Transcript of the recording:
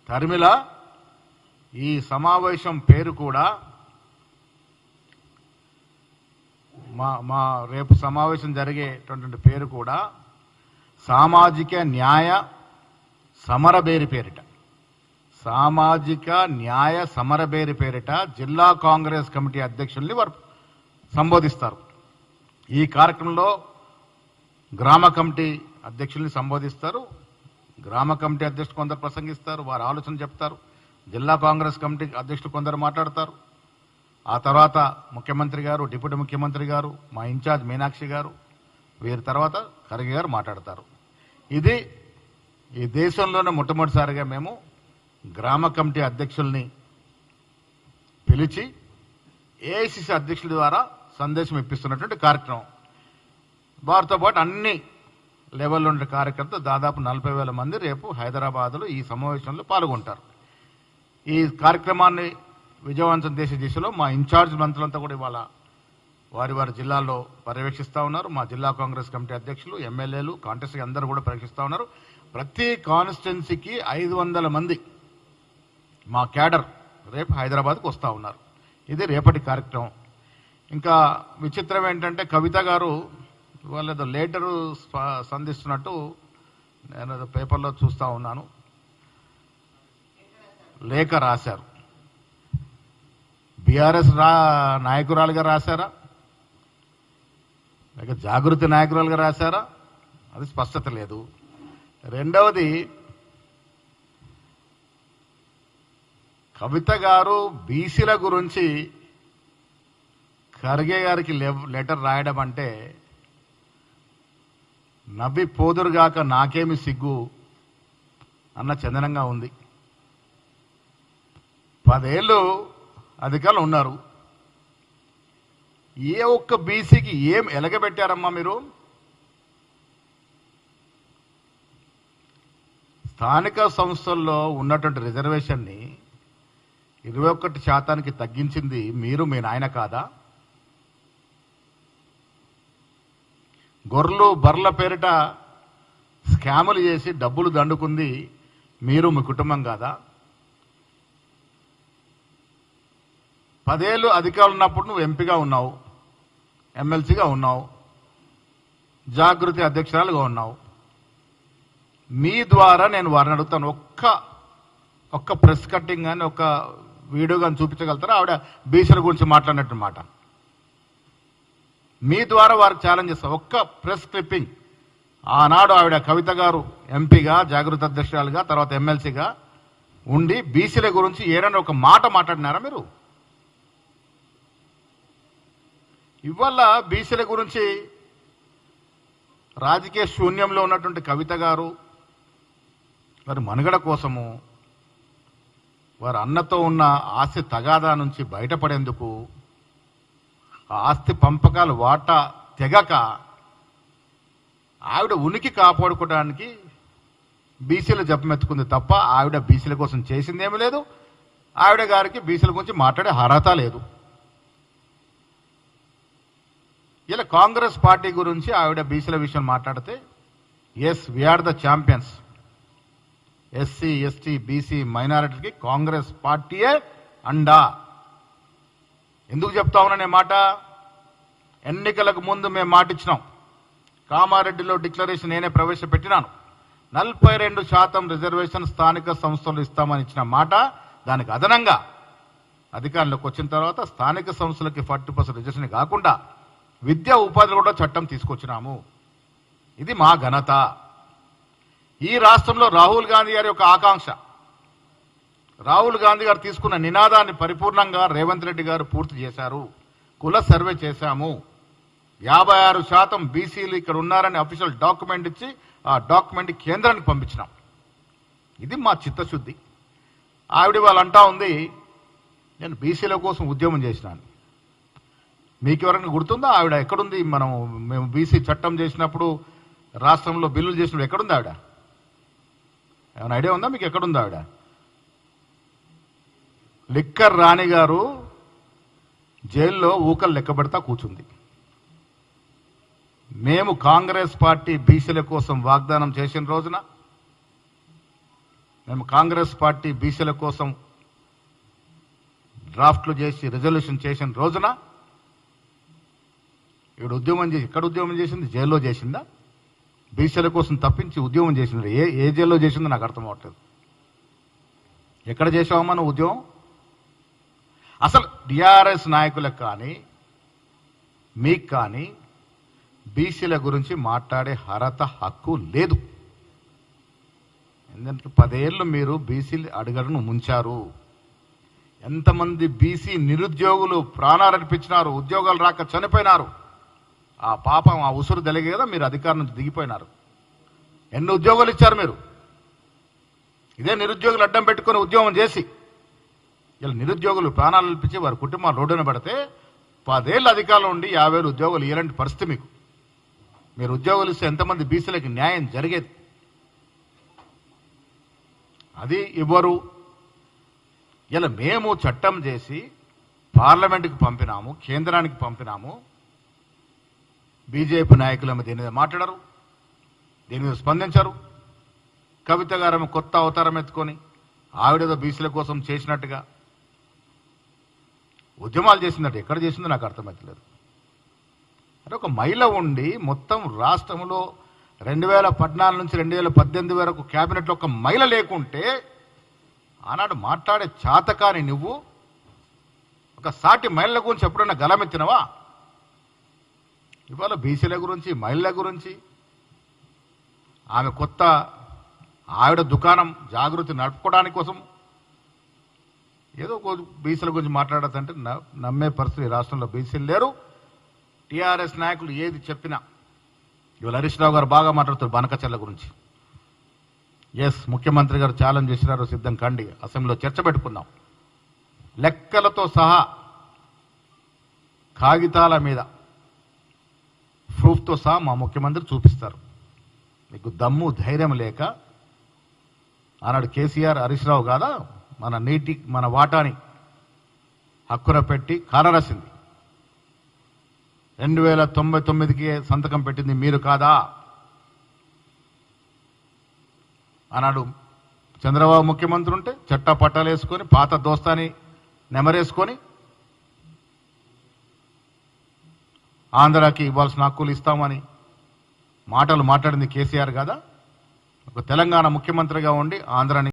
తరిమిల ఈ సమావేశం పేరు కూడా మా రేపు సమావేశం జరిగేటువంటి పేరు కూడా సామాజిక న్యాయ సమరబేరి పేరిట, సామాజిక న్యాయ సమరబేరి పేరిట జిల్లా కాంగ్రెస్ కమిటీ అధ్యక్షుల్ని వారు సంబోధిస్తారు. ఈ కార్యక్రమంలో గ్రామ కమిటీ అధ్యక్షుల్ని సంబోధిస్తారు. గ్రామ కమిటీ అధ్యక్షులు కొందరు ప్రసంగిస్తారు, వారు ఆలోచన చెప్తారు. జిల్లా కాంగ్రెస్ కమిటీ అధ్యక్షులు కొందరు మాట్లాడతారు. ఆ తర్వాత ముఖ్యమంత్రి గారు, డిప్యూటీ ముఖ్యమంత్రి గారు, మా ఇన్ఛార్జ్ మీనాక్షి గారు, వీరి తర్వాత ఖర్గే గారు మాట్లాడతారు. ఇది ఈ దేశంలోనే మొట్టమొదటిసారిగా మేము గ్రామ కమిటీ అధ్యక్షుల్ని పిలిచి ఏఐసిసి అధ్యక్షుల ద్వారా సందేశం ఇప్పిస్తున్నటువంటి కార్యక్రమం. వారితో పాటు అన్ని లెవెల్లో ఉండే కార్యకర్తలు దాదాపు 40,000 మంది రేపు హైదరాబాద్లో ఈ సమావేశంలో పాల్గొంటారు. ఈ కార్యక్రమాన్ని విజయవంతం చేసే దిశలో మా ఇన్ఛార్జ్ మంత్రులంతా కూడా ఇవాళ వారి వారి జిల్లాల్లో పర్యవేక్షిస్తూ ఉన్నారు. మా జిల్లా కాంగ్రెస్ కమిటీ అధ్యక్షులు, ఎమ్మెల్యేలు, కాంటెస్ట్కి అందరూ కూడా పర్యవేక్షిస్తూ ఉన్నారు. ప్రతి కాన్స్టిట్యున్సీకి 500 మంది మా క్యాడర్ రేపు హైదరాబాద్కు వస్తూ ఉన్నారు. ఇది రేపటి కార్యక్రమం. ఇంకా విచిత్రం ఏంటంటే కవిత గారు ఇవాళ ఏదో లేటరు సంధిస్తున్నట్టు నేను ఏదో పేపర్లో చూస్తూ ఉన్నాను, లేఖ రాశారు. బీఆర్ఎస్ నాయకురాలుగా రాశారా లేక జాగృతి నాయకురాలుగా రాశారా అది స్పష్టత లేదు. రెండవది, కవిత గారు బీసీల గురించి ఖర్గే గారికి లెటర్ రాయడం అంటే నవ్వి పోదురుగాక నాకేమి సిగ్గు అన్న చందనంగా ఉంది. 10 ఏళ్ళు అధికారులు ఉన్నారు. ఏ ఒక్క బీసీకి ఏం ఎలగబెట్టారమ్మా మీరు? స్థానిక సంస్థల్లో ఉన్నటువంటి రిజర్వేషన్ని 21% తగ్గించింది మీరు, మీ నాయన కాదా? గొర్రెలు బర్రెల పేరిట స్కాములు చేసి డబ్బులు దండుకుంది మీరు, మీ కుటుంబం కాదా? 10 ఏళ్ళు అధికారులు ఉన్నప్పుడు నువ్వు ఎంపీగా ఉన్నావు, ఎమ్మెల్సీగా ఉన్నావు, జాగృతి అధ్యక్షురాలుగా ఉన్నావు. మీ ద్వారా నేను వారిని అడుగుతాను, ఒక్క ప్రెస్ కట్టింగ్ కానీ ఒక వీడియో కానీ చూపించగలుగుతారా ఆవిడ బీసీల గురించి మాట్లాడినట్టు మాట? మీ ద్వారా వారికి ఛాలెంజ్ చేస్తాం. ఒక్క ప్రెస్ క్లిప్పింగ్ ఆనాడు ఆవిడ కవిత గారు ఎంపీగా, జాగృతి అధ్యక్షురాలుగా, తర్వాత ఎమ్మెల్సీగా ఉండి బీసీల గురించి ఏదైనా ఒక మాట మాట్లాడినారా మీరు? ఇవాళ బీసీల గురించి రాజకీయ శూన్యంలో ఉన్నటువంటి కవిత గారు వారి మనుగడ కోసము, వారి అన్నతో ఉన్న ఆస్తి తగాదా నుంచి బయటపడేందుకు, ఆస్తి పంపకాలు వాటా తెగక ఆవిడ ఉనికి కాపాడుకోవడానికి బీసీల జపమెత్తుకుంది తప్ప ఆవిడ బీసీల కోసం చేసిందేమీ లేదు. ఆవిడ గారికి బీసీల గురించి మాట్లాడే అర్హత లేదు. ఇలా కాంగ్రెస్ పార్టీ గురించి ఆవిడ బీసీల విషయం మాట్లాడితే, yes we are the champions, SC ST BC మైనారిటీకి కాంగ్రెస్ పార్టీయే అండా. ఎందుకు చెప్తా ఉన్నా మాట? ఎన్నికలకు ముందు మేము మాట ఇచ్చినాం. కామారెడ్డిలో డిక్లరేషన్ నేనే ప్రవేశపెట్టినాను. 42% రిజర్వేషన్ స్థానిక సంస్థలు ఇస్తామని ఇచ్చిన మాట, దానికి అదనంగా అధికారంలోకి వచ్చిన తర్వాత స్థానిక సంస్థలకి 40% రిజర్వేషన్ కాకుండా విద్యా ఉపాధిలో కూడా చట్టం తీసుకొచ్చినాము. ఇది మా ఘనత. ఈ రాష్ట్రంలో రాహుల్ గాంధీ గారి యొక్క ఆకాంక్ష, రాహుల్ గాంధీ గారు తీసుకున్న నినాదాన్ని పరిపూర్ణంగా రేవంత్ రెడ్డి గారు పూర్తి చేశారు. కుల సర్వే చేశాము. 56% బీసీలు ఇక్కడ ఉన్నారని అఫీషియల్ డాక్యుమెంట్ ఇచ్చి ఆ డాక్యుమెంట్ కేంద్రానికి పంపించినాం. ఇది మా చిత్తశుద్ధి. ఆవిడ వాళ్ళు అంటా ఉంది, నేను బీసీల కోసం ఉద్యమం చేసినాను. మీకు ఎవరైనా గుర్తుందా ఆవిడ ఎక్కడుంది? మేము బీసీ చట్టం చేసినప్పుడు, రాష్ట్రంలో బిల్లులు చేసినప్పుడు ఎక్కడుంది ఆవిడ? ఏమైనా ఐడియా ఉందా మీకు? ఎక్కడుంది ఆవిడ? లిక్కర్ రాణి గారు జైల్లో ఊకలు లెక్కబెడతా కూర్చుంది. మేము కాంగ్రెస్ పార్టీ బీసీల కోసం వాగ్దానం చేసిన రోజున మేము కాంగ్రెస్ పార్టీ బీసీల కోసం డ్రాఫ్ట్లు చేసి రిజల్యూషన్ చేసిన రోజున ఇక్కడ ఉద్యమం చేసి ఇక్కడ ఉద్యమం చేసింది జైల్లో చేసిందా? బీసీల కోసం తప్పించి ఉద్యమం చేసింది ఏ జైల్లో చేసిందో నాకు అర్థం అవ్వట్లేదు. ఎక్కడ చేసావా నువ్వు ఉద్యమం? అసలు టీఆర్ఎస్ నాయకులకు కానీ మీకు కానీ బీసీల గురించి మాట్లాడే అర్హత హక్కు లేదు. ఎందుకంటే 10 ఏళ్ళు మీరు బీసీలు అడుగడును ముంచారు. ఎంతమంది బీసీ నిరుద్యోగులు ప్రాణాలు అర్పించినారు, ఉద్యోగాలు రాక చనిపోయినారు. ఆ పాపం ఆ ఉసురు తెలియదు కదా మీరు అధికారం నుంచి దిగిపోయినారు. ఎన్ని ఉద్యోగాలు ఇచ్చారు మీరు? ఇదే నిరుద్యోగులు అడ్డం పెట్టుకుని ఉద్యోగం చేసి ఇలా నిరుద్యోగులు ప్రాణాలు అర్పించి వారి కుటుంబాలు రోడ్డున పెడితే 10 ఏళ్ళు అధికారంలో ఉండి 50,000 ఉద్యోగాలు ఇలాంటి పరిస్థితి మీకు. మీరు ఉద్యోగాలు ఇస్తే ఎంతమంది బీసీలకి న్యాయం జరిగేది? అది ఇవ్వరు. ఇలా మేము చట్టం చేసి పార్లమెంటుకి పంపినాము, కేంద్రానికి పంపినాము. బీజేపీ నాయకులు దీని మీద మాట్లాడరు, దీని మీద స్పందించరు. కవిత గారు కొత్త అవతారం ఎత్తుకొని ఆవిడేదో బీసీల కోసం చేసినట్టుగా ఉద్యమాలు చేసిందట. ఎక్కడ చేసిందో నాకు అర్థమవుతలేదు. అంటే ఒక మహిళ ఉండి మొత్తం రాష్ట్రంలో 2014 నుంచి 2018 వరకు క్యాబినెట్లో ఒక మహిళ లేకుంటే ఆనాడు మాట్లాడే చాతకాని నువ్వు ఒక సాటి మహిళల గురించి ఎప్పుడైనా గలమెత్తినవా? ఇవాళ బీసీల గురించి మహిళల గురించి ఆమె కొత్త ఆవిడ దుకాణం జాగృతి నడుపుకోవడానికి కోసం ఏదో బీసీల గురించి మాట్లాడదంటే నమ్మే పరిస్థితి రాష్ట్రంలో బీసీలు లేరు. టీఆర్ఎస్ నాయకులు ఏది చెప్పినా ఇవాళ హరీష్ రావు గారు బాగా మాట్లాడుతారు బనకచర్ల గురించి. ఎస్, ముఖ్యమంత్రి గారు ఛాలెంజ్ చేసినారు, సిద్ధం కండి, అసెంబ్లీలో చర్చ పెట్టుకుందాం. లెక్కలతో సహా కాగితాల మీద ప్రూఫ్తో సహా మా ముఖ్యమంత్రి చూపిస్తారు. మీకు దమ్ము ధైర్యం లేక ఆనాడు కేసీఆర్ హరీష్ రావు కాదా మన వాటాని హక్కున పెట్టి కాలరాసింది. 2099కి సంతకం పెట్టింది మీరు కాదా? ఆనాడు చంద్రబాబు ముఖ్యమంత్రి ఉంటే చట్టా పట్టాలు వేసుకొని పాత దోస్తాని నెమరేసుకొని ఆంధ్రాకి ఇవ్వాల్సిన హక్కులు ఇస్తామని మాటలు మాట్లాడింది కేసీఆర్ కాదా? ఒక తెలంగాణ ముఖ్యమంత్రిగా ఉండి ఆంధ్రాని